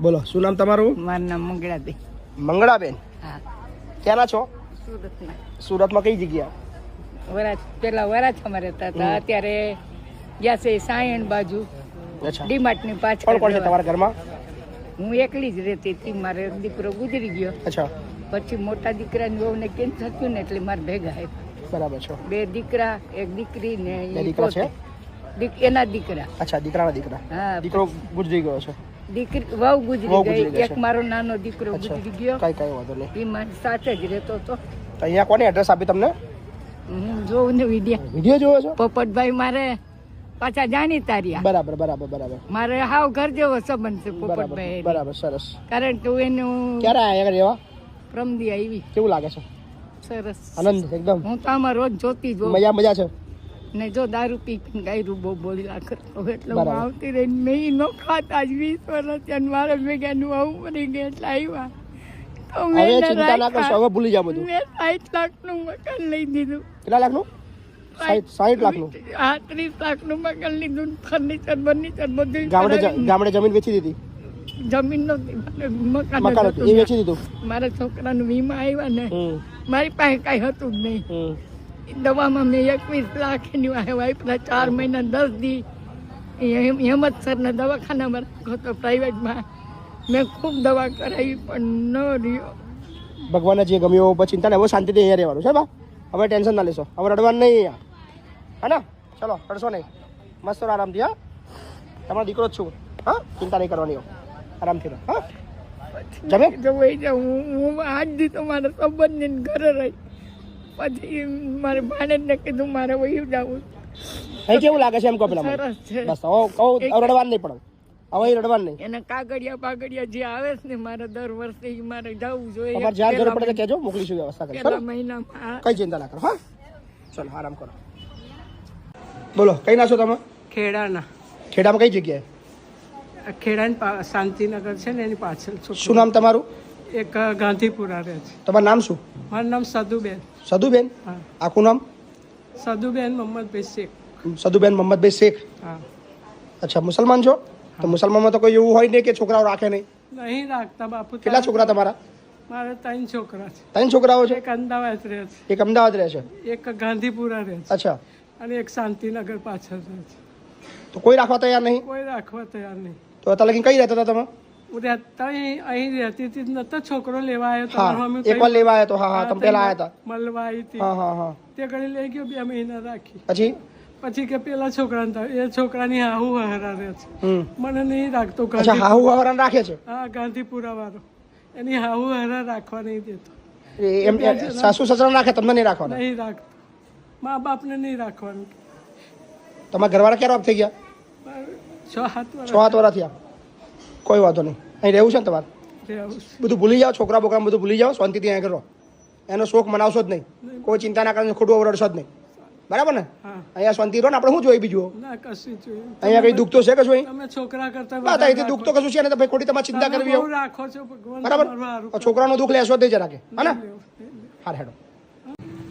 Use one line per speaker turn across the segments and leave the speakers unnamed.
બોલો શું નામ તમારું?
મારું નામ મંગળાબેન.
મંગળાબેન,
હા,
ક્યાંના છો?
સુરતમાં.
સુરતમાં કઈ જગ્યા?
પેલા વરાછામાં રહેતા હતા, અત્યારે ગયા છે સાયણ બાજુ
અચ્છા,
ડીમાર્ટની
કોણ કોણ છે
પાછળ.
તમારા ઘરમાં?
હું એકલી જ રહેતી હતી, મારે દીકરો ગુજરી ગયો.
અચ્છા,
પછી મોટા દીકરાની વહુને કેન્સર થયું ને એટલે મારે ભેગા આવ્યા.
બરાબર છે.
2 દીકરા, 1 દીકરી ને
બે
ઈ
દીકરા છે?
પોતે. એના દીકરા.
અચ્છા, દીકરાના દીકરા.
હા,
દીકરો ગુજરી ગયો છે?
દીકરી વહુ
વહુ
ગુજરી
ગુજરી
ગઈ.
ગઈ
એક
છે.
મારો નાનો દીકરો
અચ્છા,
ગુજરી ગયો.
કઈ વાંધો નહીં.
એ મારી સાથે જ રહેતો હતો.
તો અહીંયા કોને એડ્રેસ આપી તમને?
હું જોઉં ને વિડીયો.
વિડીયો જોવો છો?
પોપટભાઈ મારે પાછા જાણીતા રહ્યા.
બરાબર બરાબર બરાબર
મારે હાવ ઘર જેવો સંબંધ છે
બરાબર
પોપટભાઈ.
બરાબર, સરસ.
કારણ કે હું એનું
ક્યારે આયા રહેવા?
પ્રમદી આવી.
કેવું લાગે છે?
સરસ,
આનંદ એકદમ?
હું તો આમાં રોજ જોતી જોઉં.
મજા છે?
ને જો દારૂ પી ગાયરું બહુ બોલ્યા કરતો એટલે હું
બરાબર.
આવતી રહીને મેં ઈ નો ખાતા જ 20 વર્ષ થયા. મારે ભેગાનું આવું મરી ગયા એટલે આવ્યા. તો મેં
હવે
એને
ચિંતા ના કરશો,
રાખ્યા.
હવે ભૂલી જાવ બધું.
મેં 60 લાખનું મકાન લઈ દીધું.
કેટલા લાખનું? 60 લાખનું?
30 લાખનું મકાન લીધું. ફર્નિચર બર્નિચર બધું
ગામડે જમીન વેચી દીધી?
જમીન નહોતી, મકાન
મકાન
જ
હતું,
હતું.
એ વેચી દીધું?
મારા છોકરાનું વીમા આવ્યા ને,
હમ,
મારી પાસે કઈ હતું જ નહીં.
હમ.
દવામાં મેં 21 લાખ એની વાપરા. 4 મહિના 10 દી હેમત સરને દવાખાનામાં રાખ્યો હતો, પ્રાઇવેટમાં. મેં ખૂબ દવા કરાવી પણ ન રહ્યો.
ભગવાનને જે ગમ્યું પછી ચિંતા નહીં, હવે શાંતિથી અહીંયા રહેવાનું છે બા. હવે ટેન્શન ના લેશો, હવે રડવાનું નહીં અહીંયા, હા ને? ચલો, રડશો નહીં, મસ્ત રહો આરામથી. હા, તમારો દીકરો જ છું. હા, ચિંતા નહીં કરવાની, આરામથી રહો. હા, જમે
જો વહી જાઉં હું આજ દી તો મારા સંબંધને ઘરે રહી. પછી મારે ભાણેજને કીધું મારે વહી જવું.
અહીં કેવું લાગે છે એમ કહો પેલા મને.
સરસ છે.
બસ હવે કહું, હવે રડવાનું નહીં પડે, હવે અહીં રડવાનું નહીં.
એના કાગળિયા જે આવે છે ને મારે દર વર્ષે ઈ મારે જવું જોઈએ.
તમારે જ્યાં જરૂર પડે તો કહેજો, મોકલીશું વ્યવસ્થા કરી.
પેલા મહિનામાં
કઈ ચિંતા ના કરો. હા, ચલો આરામ કરો. બોલો, કઈ ના છો તમે?
ખેડાના
ખેડામાં કઈ જગ્યાએ?
ખેડા શાંતિનગર છે ને એની પાછળ.
શું નામ તમારું?
એક ગાંધીપુરા રહે છે.
તમારું નામ શું?
મારું નામ સદુબેન.
સદુબેન?
હા,
આખું નામ?
સદુબેન મોહમ્મદભાઈ શેખ.
સદુબેન મોહમ્મદભાઈ શેખ.
હા.
અચ્છા, મુસલમાન છો? તો મુસલમાનમાં તો કોઈ એવું હોય નહીં કે છોકરાઓ રાખે નહીં.
નહીં રાખતા બાપુ.
કેટલા છોકરા તમારા?
મારે 3 છોકરા છે.
3 છોકરાઓ છે?
એક અમદાવાદ રહે છે,
એક અમદાવાદ રહે છે?
એક ગાંધીપુરા રહે છે
અચ્છા,
અને એક શાંતિનગર પાછળ રહે છે.
તો કોઈ રાખવા તૈયાર નહીં?
કોઈ રાખવા તૈયાર નહીં.
તો અત્યારે લગીને કઈ રહેતા હતા તમે?
હું રહેતા અહીં રહેતી હતી, નતો છોકરો લેવા આવ્યો.
હા,
તમારા મમ્મી
એકવાર લેવા આવ્યા તો. હા હા, તમે પહેલા આવ્યા હતા.
મળવા આવી હતી.
હા હા હા.
તે ઘડી લઈ ગયો, 2 મહિના રાખી.
પછી?
પછી કે પેલા છોકરાને થાય, એ છોકરાની હાહુ હરા રહે છે. મને નહીં રાખતો.
અચ્છા, હાહુ હવારાને રાખે છે?
હા, ગાંધીપુરા વાળો એની હાહુ હરા રાખવા નહીં દેતો.
એમ સાસુ સસરા રાખે, તમને નહીં રાખવાના?
નહીં રાખતો, મા બાપને નહીં રાખવાનું.
તમારા ઘરવાળા ક્યારે ઓફ થઈ ગયા?
6-7 વર્ષ
6-7 વર્ષ થયા. કોઈ વાંધો નહીં, અહીં રહેવું છે ને તમારે?
રહેવું છે.
બધું ભૂલી જાઓ, છોકરા બોકરા બધું ભૂલી જાઓ, શાંતિથી અહીંયા કરો. એનો શોખ મનાવશો જ નહીં, કોઈ ચિંતા ના કરશો, ખોટું રડશો જ નહીં, બરાબર ને?
હા.
અહીંયા શાંતિ રહો ને, આપણે શું જોઈએ બીજું?
ના, કશું જોયું.
અહીંયા કઈ દુઃખ તો છે કશું? અહીં
તમે છોકરા કરતા
બસ અહીંથી દુઃખ તો કશું છે ને, તો ભાઈ ખોટી તમારે ચિંતા કરવી
બહુ રાખો છો. ભગવાન
બરાબર?
તમારું હારું
તો છોકરાનું દુઃખ લેશો જ નહીં જરાકે, હા ને? હાર હેડો.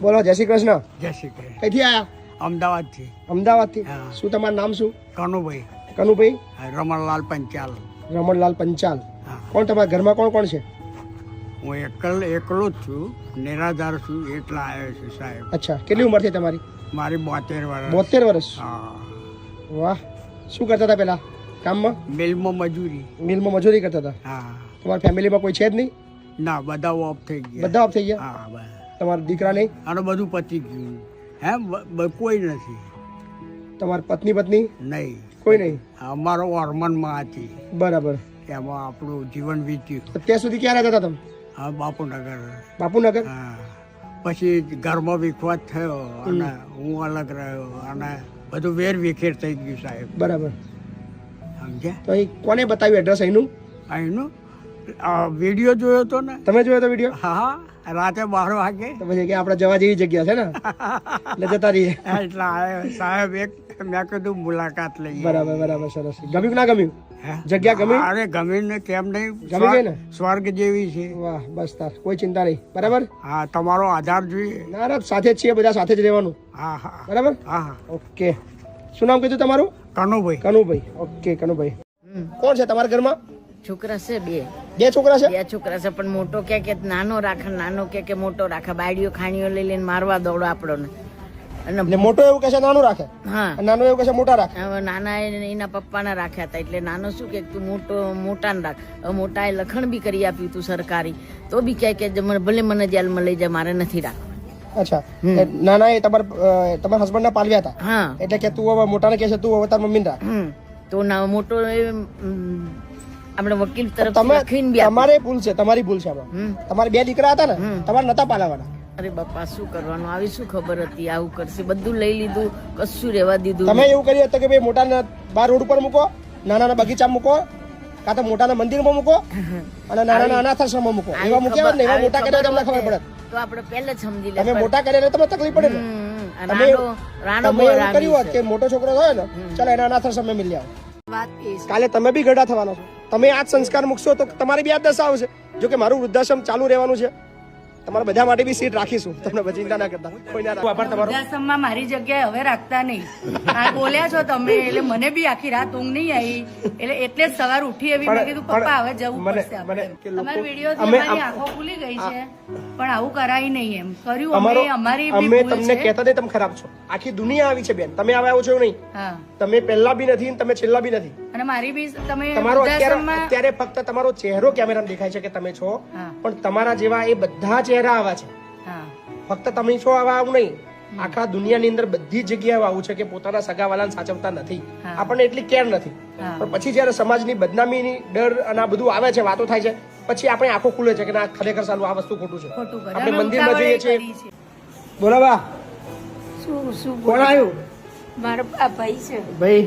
બોલો, જય શ્રી કૃષ્ણ.
જય શ્રી કૃષ્ણ.
કઈથી આયા?
અમદાવાદથી.
અમદાવાદથી?
હા.
શું તમારું નામ શું?
કનુભાઈ.
કનુભાઈ?
રમણલાલ પંચાલ.
રમણલાલ પંચાલ.
હા.
કોણ તમારા ઘરમાં કોણ કોણ છે?
હું એકલો જ છું, નિરાધાર છું, એટલા આવ્યો છું સાહેબ.
અચ્છા, કેટલી ઉંમર થઈ તમારી?
મારી 72 વર્ષ.
72 વર્ષ?
હા.
વાહ, શું કરતા હતા પેલા કામમાં?
મિલમાં મજૂરી.
મિલમાં મજૂરી કરતા હતા?
હા.
તમારા ફેમિલીમાં કોઈ છે જ નહીં?
ના, બધા ઓફ થઈ ગયા.
બધા ઓફ થઈ ગયા?
હા, બસ.
તમારા દીકરા નહીં?
અને બધું પતી ગયું. હે, કોઈ નથી.
તમારી પત્ની
નહીં,
કોઈ નહીં?
અમારો ઓર્મનમાં હતી,
બરાબર.
એમાં આપણું જીવન વીત્યું.
અત્યાર સુધી ક્યાં રહેતા હતા તમે?
હા, બાપુનગર.
બાપુનગર?
હા. પછી ઘરમાં વિખવાદ થયો અને હું અલગ રહ્યો અને બધું વેર વિખેર થઈ ગયું સાહેબ.
બરાબર.
સમજ્યા?
તો અહીં કોને બતાવ્યું એડ્રેસ અહીંનું?
અહીંનો વિડીયો જોયો હતો ને?
તમે જોયો તો વિડીયો?
હા, રાતે 12 વાગે.
તો પછી કે આપણે જવા જેવી જગ્યા છે ને, એટલે જતા રહીએ.
એટલે આવ્યો સાહેબ, એક મેં કીધું મુલાકાત લઈએ.
બરાબર બરાબર, સરસ. ગમ્યું કે ના ગમ્યું? જગ્યા ગમી?
અરે ગમીને કેમ નહીં,
ગમી ગઈ ને?
સ્વર્ગ જેવી છે.
વાહ, બસ તાર કોઈ ચિંતા નહીં. બરાબર?
હા, તમારો આધાર જોઈએ.
ના ના, સાથે જ છીએ, બધા સાથે જ રહેવાનું.
હા હા
બરાબર?
હા.
ઓકે. શું નામ કીધું તમારું?
કનુભાઈ.
કનુભાઈ. ઓકે, કનુભાઈ. કોણ છે તમારા ઘરમાં?
છોકરા છે બે
2 છોકરા છે?
2 છોકરા છે પણ મોટો કે નાનો રાખે, નાનો કે મોટો રાખે, બાયડીઓ ખાણીઓ લઈ લઈને મારવા દોડો આપણને. અને
એટલે મોટો એવું કહે છે નાનું રાખે,
હા,
અને નાનો એવું કહે છે મોટા રાખે.
હવે નાના એના પપ્પાને રાખ્યા હતા એટલે નાનો શું કે તું મોટાને રાખ. હવે મોટાએ લખણ બી કરી આપ્યું તું સરકારી, તો બી કહે કે ભલે મને જેલમાં લઈ જાય, મારે નથી રાખવા.
અચ્છા, નાના એ તમારા હસબન્ડ ના પાલવ્યા હતા,
હા,
એટલે કે તું હવે મોટાને કહે છે તું હવે તાર મમ્મીને રાખ.
તો મોટો આપણે વકીલ તરફ લખીને બી
તમારે ભૂલ છે, તમારી ભૂલ છે આમાં. તમારે 2 દીકરા હતા ને, તમારે નતા પાલવાના.
અરે બાપા શું કરવાનું, આવી શું ખબર હતી આવું કરશે, બધું લઈ લીધું, કશું રહેવા દીધું.
તમે એવું કર્યું હતું કે ભાઈ મોટાને બાર રોડ ઉપર મૂકો, નાનાના બગીચામાં મૂકો, કાં તો મોટાના મંદિરમાં મૂકો અને નાનાના અનાથાશ્રમમાં મૂકો. એવા મૂક્યા ને એવા મોટા કર્યા તમને ખબર પડે.
તો આપણે પહેલે જ સમજી લે.
તમે મોટા કર્યા તમને તકલીફ પડે ને. તમે એવું કર્યું હોત કે મોટો છોકરો થયો ને, ચાલો એના અનાથાશ્રમમાં મિલી આવો. કાલે તમે બી ગઢા થવાનો છો. તમે આ જ સંસ્કાર મૂકશો તો તમારી બી આ દશા આવશે. જો કે મારું વૃદ્ધાશ્રમ ચાલુ રહેવાનું છે, તમારા બધા માટે બી સીટ રાખીશું, તમને ચિંતા ના કરતા. કોઈ ના આભાર તમારો.
વૃદ્ધાશ્રમમાં મારી જગ્યાએ હવે રાખતા નહીં. આ બોલ્યા છો તમે એટલે મને બી આખી રાત ઊંઘ નહીં આવી, એટલે જ સવાર ઉઠી એવી મેં કીધું પપ્પા હવે જવું પડશે આપણે. તમારા વિડીયો અમારી આંખો ખુલી ગઈ છે, પણ આવું કરાય નહીં. એમ કર્યું અમારી
અમે તમને કહેતા દે તમે ખરાબ છો. આખી દુનિયા આવી છે બેન, તમે આવ્યા છો નહીં.
હા,
તમે પહેલા બી નથી તમે છેલ્લા બી નથી.
અને મારી બી તમે
તમારો અત્યારે ફક્ત તમારો ચહેરો કેમેરામાં દેખાય છે કે તમે છો, પણ તમારા જેવા એ બધા ચહેરા આવા છે. ફક્ત તમે છો આવા આવું નહીં, આખા દુનિયાની અંદર બધી જગ્યાએ આવું છે કે પોતાના સગાવાલાને સાચવતા નથી. આપણને એટલી કેર નથી, પણ પછી જયારે સમાજની બદનામીની ડર અને આ બધું આવે છે, વાતો થાય છે, પછી આપણે આંખો ખુલે છે કે ના ખરેખર સાલું આ વસ્તુ ખોટું છે. આપણે મંદિરમાં જઈએ છીએ. બોલો બા,
શું
કોણ આવ્યું?
મારા ભાઈ છે.
ભાઈ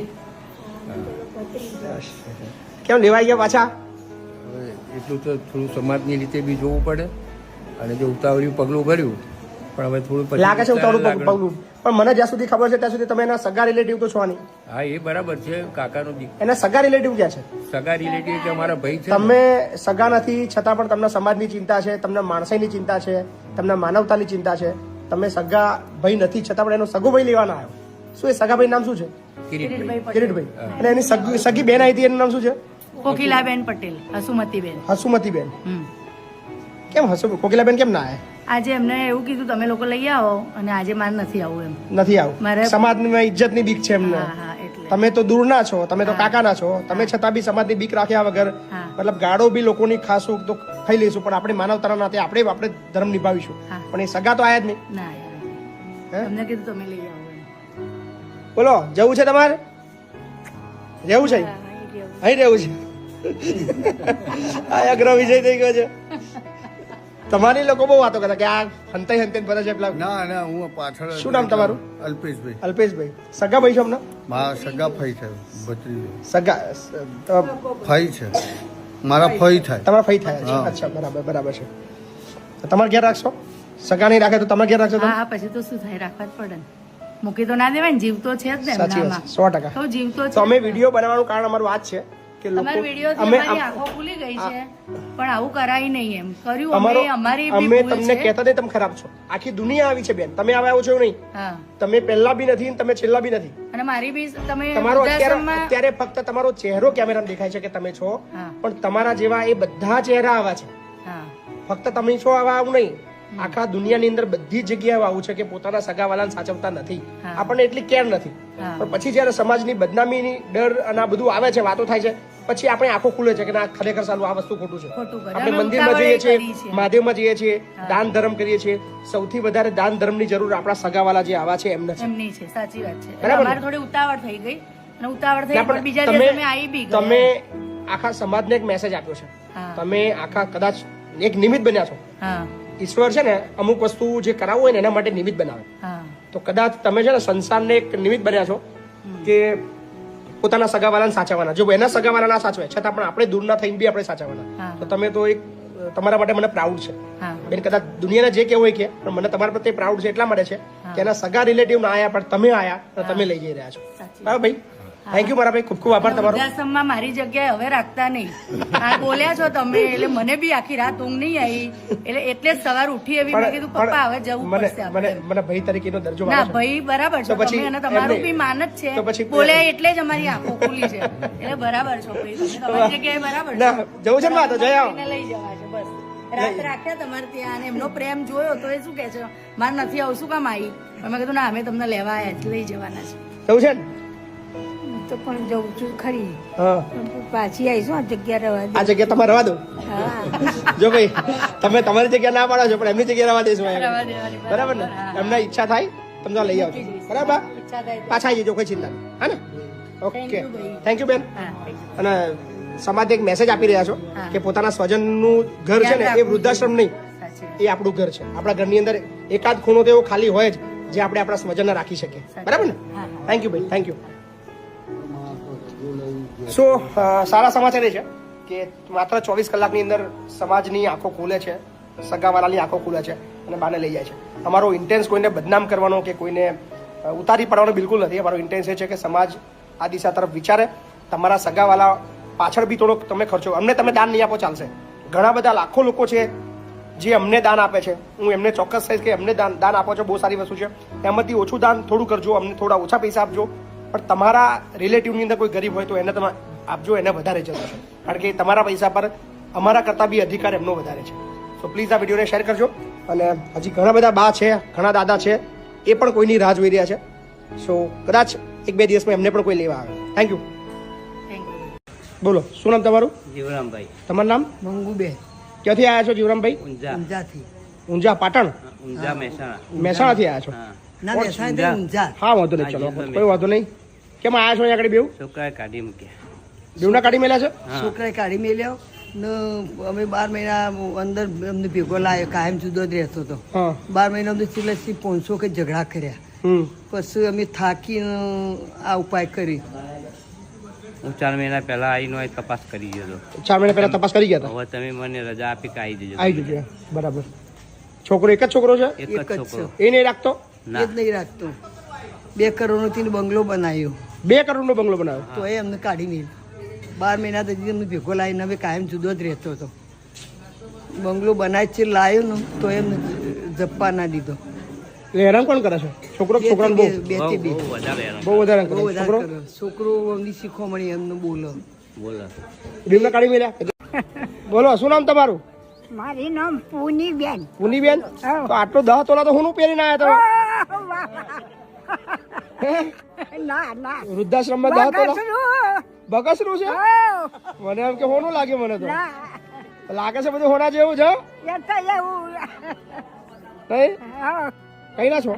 કેમ લેવાઈ ગયા પાછા?
એટલું તો થોડું સમાજની રીતે બી જોવું પડે, અને જો ઉતાવળ્યું પગલું ભર્યું પણ હવે થોડું
લાગે છે ઉતાવળું પગલું. પણ મને જ્યાં સુધી ખબર છે ત્યાં સુધી તમે એના સગા રિલેટિવ તો છો નહીં.
હા એ બરાબર છે, કાકાનો
એના સગા રિલેટિવ ક્યાં છે?
સગા રિલેટિવ કે અમારા ભાઈ છે.
તમે સગા નથી છતાં પણ તમને સમાજની ચિંતા છે, તમને માણસાઈની ચિંતા છે, તમને માનવતાની ચિંતા છે. તમે સગા ભાઈ નથી છતાં પણ એનો સગો ભાઈ લેવાના આવ્યો. શું એ સગા ભાઈ નામ શું છે? કિરીટભાઈ. અને એની સગી બેન આવી હતી, એનું નામ શું છે?
કોકિલાબેન પટેલ, હસુમતીબેન.
હસુમતીબેન. કેમ કોકિલાબેન કેમ ના આવે?
આજે એમને એવું કીધું તમે લોકો લઈ આવો, અને આજે મારે નથી આવું. એમ
નથી આવું. સમાજની ઇજ્જતની બીક છે એમને. તમે તો દૂરના છો, તમે તો કાકાના છો, તમે છતાં બી સમાજની બીક રાખ્યા વગર મતલબ ગાળો બી લોકોની ખાશું તો ખાઈ લઈશું, પણ આપણે માનવતાના નાતે આપણે ધર્મ નિભાવીશું. પણ એ સગા તો આયા જ નહીં.
તમને કીધું તમે લઈ આવો.
બોલો, જવું છે તમારે? રહેવું છે? અહીં રહેવું છે. આ અગ્ર વિજય થઈ ગયો છે. તમારી લોકો બહુ વાતો કરતા કે આ હંતાઈ હંતાઈ ભરે છે પેલા.
ના હું પાછળ.
શું નામ તમારું?
અલ્પેશભાઈ.
અલ્પેશભાઈ. સગા ભાઈ છો અમને?
મારા સગા ફઈ છે, ભત્રીજો.
સગા
ફઈ છે, મારા ફઈ થાય.
તમારા ફઈ થાય છે. અચ્છા, બરાબર છે. તમારે ઘેર રાખશો? સગા નહીં રાખે તો તમે ઘેર રાખશો?
હા, પછી તો શું થાય, રાખવા જ પડે ને. મૂકી તો ના દેવાય ને, જીવ તો છે જ ને.
સાચી વાત છે, 100%.
તો જીવ તો છે.
તો અમે વિડીયો બનાવવાનું કારણ અમારું આ જ છે કે
તમારા વિડીયોથી અમારી આંખો ખુલી ગઈ છે, પણ આવું કરાય નહીં. એમ કર્યું અમારી
અમે તમને કહેતા દે તમે ખરાબ છો. આખી દુનિયા આવી છે બેન, તમે આવ્યા છો નહીં. તમે પહેલા બી નથી તમે છેલ્લા બી નથી.
અને મારી બી તમે
તમારો અત્યારે ફક્ત તમારો ચહેરો કેમેરામાં દેખાય છે કે તમે છો, પણ તમારા જેવા એ બધા ચહેરા આવા છે. ફક્ત તમે છો આવા આવું નહીં, આખા દુનિયાની અંદર બધી જગ્યાએ આવું છે કે પોતાના સગાવાલાને સાચવતા નથી. આપણને એટલી કેર નથી, પણ પછી જયારે સમાજની બદનામીની ડર અને આ બધું આવે છે, વાતો થાય છે, પછી આપણે આંખો ખુલે છે કે ના ખરેખર સાલું આ વસ્તુ ખોટું છે. આપણે મંદિરમાં જઈએ છીએ, મહાદેવમાં જઈએ છીએ, દાન ધર્મ કરીએ છીએ. સૌથી વધારે દાન ધર્મની જરૂર આપણા સગાવાલા જે આવા છે એમને છે.
સાચી વાત છે. અમારે થોડી ઉતાવળ થઈ ગઈ, અને ઉતાવળ થઈ પણ બીજા દિવસે અમે આવી બી ગયા.
તમે આખા સમાજને એક મેસેજ આપ્યો છે. તમે આખા કદાચ એક નિમિત્ત બન્યા છો. ઈશ્વર છે ને અમુક વસ્તુ જે કરાવવું હોય ને એના માટે નિમિત્ત બનાવે. તો કદાચ તમે છે ને સંસારને એક નિમિત્ત બન્યા છો કે પોતાના સગાવાલાને સાચવવાના. જો એના સગાવાલા ના સાચવે છતાં પણ આપણે દૂરના થઈને બી આપણે સાચવવાના. તો તમે તો એક તમારા માટે મને પ્રાઉડ છે બેન. કદાચ દુનિયાને જે કેવું હોય કે, પણ મને તમારા પ્રત્યે પ્રાઉડ છે એટલા માટે છે કે એના સગા રિલેટિવ ના આયા પણ તમે આયા તો તમે લઈ જઈ રહ્યા છો. બરાબર ભાઈ? થેન્ક યુ મારા ભાઈ, ખૂબ ખૂબ આભાર તમારો.
વૃદ્ધાશ્રમમાં મારી જગ્યાએ હવે રાખતા નહીં. આ બોલ્યા છો તમે એટલે મને બી આખી રાત ઊંઘ નહીં આવી, એટલે જ સવાર ઉઠી એવી મેં કીધું પપ્પા હવે જવું પડશે આપણે.
મને ભાઈ તરીકેનો દરજ્જો
ના
મળે છે.
ભાઈ બરાબર છે,
તો પછી
તમે અને તમારું
એમને-
બી માન જ
તો પછી
છે. બોલ્યા એટલે જ અમારી આંખો ખુલી છે, એટલે બરાબર છો ભાઈ, તમે તમારી જગ્યાએ બરાબર છો.
ના, જવું છે ને બા, તો જઈ આવો.
એને લઈ જવા છે બસ. રાત રાખ્યા તમારે ત્યાં અને એમનો પ્રેમ જોયો તો એ શું કે છે મારે નથી આવું, શું કામ આવી? અમે કીધું ના અમે તમને લેવા આવ્યા છે, લઈ જવાના છે.
જવું છે ને?
તો પણ જઉં છું ખરી,
હા,
પાછી આવીશું આ જગ્યા રહેવા
આ જગ્યા તમારે રવા દો. જો ભાઈ તમે તમારી જગ્યા ના પાડો છો, પણ એમની જગ્યા રવા દઈશું અહીંયા.
રવા દેવાની,
બરાબર ને? એમને ઈચ્છા થાય તમને લઈ આવજો. બરાબર,
ઈચ્છા થાય તો.
પાછા આવી જજો, કોઈ ચિંતા નહીં. હા ને? ઓકે,
Thank you, ભાઈ.
થેન્ક યુ બેન.
હા.
અને સમાજ એક મેસેજ આપી રહ્યા છો
હા.
કે પોતાના સ્વજનનું ઘર છે ને એ
રાખવું.
વૃદ્ધાશ્રમ નહીં,
સાચી
એ આપણું ઘર છે. આપણા ઘરની અંદર એકાદ ખૂણો તો એવો ખાલી હોય જ જે આપણે આપણા સ્વજનને રાખી શકીએ. બરાબર ને?
હા.
થેન્ક યુ ભાઈ, થેન્ક યુ. સો સારા સમાચાર એ છે કે માત્ર 24 કલાકની અંદર સમાજની આંખો ખુલે છે, સગાવાલાની આંખો ખુલે છે અને બાને લઈ જાય છે. અમારો ઇન્ટેન્સ કોઈને બદનામ કરવાનો કે કોઈને ઉતારી પાડવાનો બિલકુલ નથી. અમારો ઇન્ટેન્સ એ છે કે સમાજ આ દિશા તરફ વિચારે. તમારા સગાવાલા પાછળ બી થોડોક તમે ખર્ચો, અમને તમે દાન નહીં આપો ચાલશે. ઘણા બધા લાખો લોકો છે જે અમને દાન આપે છે. હું એમને ચોક્કસ કહીશ કે અમને દાન આપો છો, બહુ સારી વસ્તુ છે. એમાંથી ઓછું દાન થોડું કરજો, અમને થોડા ઓછા પૈસા આપજો, પણ તમારા રિલેટિવની અંદર કોઈ ગરીબ હોય તો એને તમે આપજો, એને વધારે જરૂર છે. કારણ કે તમારા પૈસા પર અમારા કરતાં બી અધિકાર એમનો વધારે છે. સો પ્લીઝ આ વિડીયોને શેર કરજો. અને હજી ઘણા બધા બા છે, ઘણા દાદા છે, એ પણ કોઈની રાહ જોઈ રહ્યા છે. સો કદાચ 1-2 દિવસમાં એમને પણ કોઈ લેવા આવે. Thank you. બોલો, શું નામ તમારું?
જીવરામભાઈ.
તમારું નામ?
મંગુબેન
ક્યાંથી આવ્યા છો જીવરામભાઈ?
ઊંઝા.
ઊંઝાથી.
ઊંઝા પાટણ?
ઊંઝા મહેસાણા.
મહેસાણાથી આવ્યા છો?
હા.
ના બેસાય ઊંઝા.
હા, વાંધો નહીં, ચલો કોઈ વાંધો નહીં. કેમ આવ્યા છો અહીંયા આગળ બેવ?
છોકરાએ કાઢી મૂક્યા.
બેવના કાઢી મેલ્યા છે?
હા.
છોકરાએ કાઢી મેલ્યો ને અમે 12 મહિના અંદર અમને ભેગો લાવ્યો, કાયમ જુદો જ રહેતો હતો.
હા.
12 મહિના અમને છેલ્લેથી 500 કે ઝઘડા કર્યા. પછી અમે થાકીને આ ઉપાય કરી.
હું 4 મહિના પહેલા આવીને અહીં તપાસ કરી ગયો હતો.
4 મહિના પહેલા તપાસ કરી ગયા હતા?
હવે તમે મને રજા આપી કે આવી જજો.
આવી જજો. બરાબર. છોકરો એક જ છોકરો છે?
એક
એક
જ
જ
છોકરો.
એ નહીં રાખતો?
એ
ના.
જ નહીં રાખતો. 2 કરોડનો તેને બંગલો બનાવ્યો
2 કરોડનો બંગલો બનાવ્યો?
તો એ અમને કાઢી મેલ્યો. 12 મહિના પછી અમને ભેગો લાવીને અમે કાયમ જુદો જ રહેતો હતો. બંગલો બનાવી છે લાવ્યો ને તો એમને જપ્પા ના દીધો.
એટલે હેરાન કોણ કરે છે? છોકરો કે છોકરાને બહુ?
બે થી બે.
બહુ વધારે હેરાન.
બહુ વધારે હેરાન
બહુ
કરે છે.
વધારે
છોકરો
કર્યો. છોકરો અમને શીખવામણી એમને બોલો.
બોલો.
બેવના કાઢી મેલ્યા? બોલો, શું નામ તમારું?
મારું નામ પૂનીબેન.
પુનીબેન? તો આટલો 10 તોલા તો હું પહેરીને આવ્યા તમે?
ના ના
વૃદ્ધાશ્રમમાં 10 તોલા બગસરું છે? મને એમ કે હોનું લાગે. મને તો લાગે છે બધું હોના જેવું છે. નહીં? કઈ ના છો?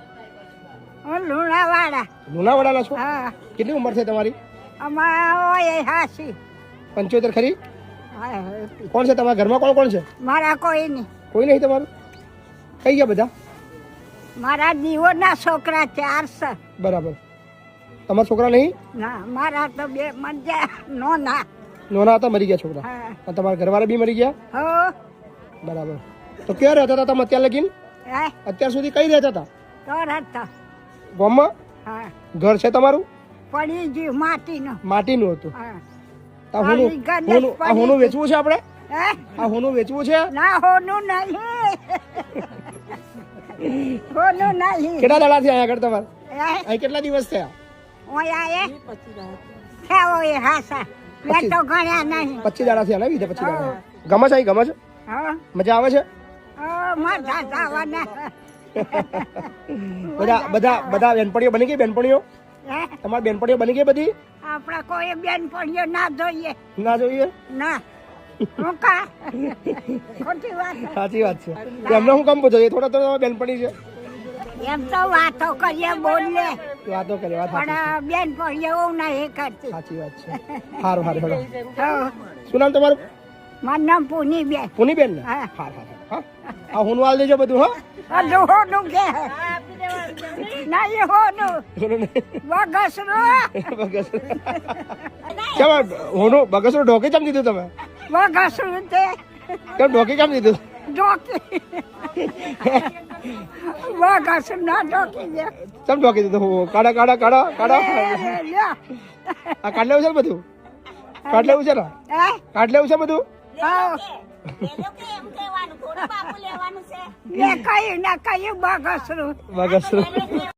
લુણાવાડા.
લુણાવાડાના છો?
હા
કેટલી ઉંમર છે તમારી?
અમારા હાસી
75 ખરી? કોણ છે તમારા ઘરમાં? કોણ કોણ છે?
મારા કોઈ નહીં.
કોઈ નહીં તમારું? કઈ ગયા બધા?
મારા દીવોના છોકરા 4 છે.
બરાબર. તમારા છોકરા નહીં?
ના મારા તો 2 મરજા નોના.
નોના હતા, મરી ગયા છોકરા.
હા.
અને તમારા ઘરવાળા બી મરી ગયા?
હો
બરાબર. તો ક્યાં રહેતા હતા તમે અત્યાર લગીન?
હે
અત્યાર સુધી કઈ રહેતા હતા?
તો હતા.
ગામમાં?
હા
ઘર છે તમારું?
પડી ગયું માટીનો.
માટીનું હતું?
હા
આ હોનું વેચવું છે આપણે?
હે
આ હોનું વેચવું છે?
ના હોનું નહીં. હોનું નહીં.
કેટલા દાડાથી અહીંયા આગળ તમારે?
હે
અહીં કેટલા દિવસ થયા?
ઓય આયે થયા હોય હાસા. મેં તો ગણ્યા નહીં.
25 દાડાથી આવ્યા ને? 25 દાડા. ગમે છે? અહીં ગમે છે?
હા
મજા આવે છે?
મજા જવાના.
બધા બેનપણીઓ બની ગઈ? બેનપણીઓ
હે
તમારી બેનપણીઓ બની ગઈ બધી?
આપણે કોઈ બેનપણીઓ ના જોઈએ.
ના જોઈએ?
ના હું કા ખોટી વાત.
સાચી વાત છે. તો એમને હું કેમ પૂછો? એ થોડા બેનપણી છે.
એમ તો વાતો કરીએ બોલે
વાતો કરે. વાત સાચી.
પણ બેનપણીઓ એવું નહીં કરતી.
સાચી વાત છે. સારું સારું હેડો.
હા.
શું નામ તમારું?
મારું નામ પૂનીબેન.
પુનીબેન ને?
હા.
હા હા હા. આ હોનું હાલ દેજો બધું. હા,
હોનું કે ના એ હોનું બગસરું.
કેમ હોનું બગસરું ઢોકી કેમ દીધું તમે?
બગસરું તે
કેમ ઢોકી કેમ દીધું?
ઢોકી વાઘાસુર ના ઢોકી દે
ચમ ઢોકી દીધું હું કાઢો કાઢો કાઢો કાઢો આ કાઢ લેવું છે ને બધું કાઢ લેવું છે ને કાઢ લેવું છે બધું
કઈ ના કઈ વાઘાસુર
વાઘાસુર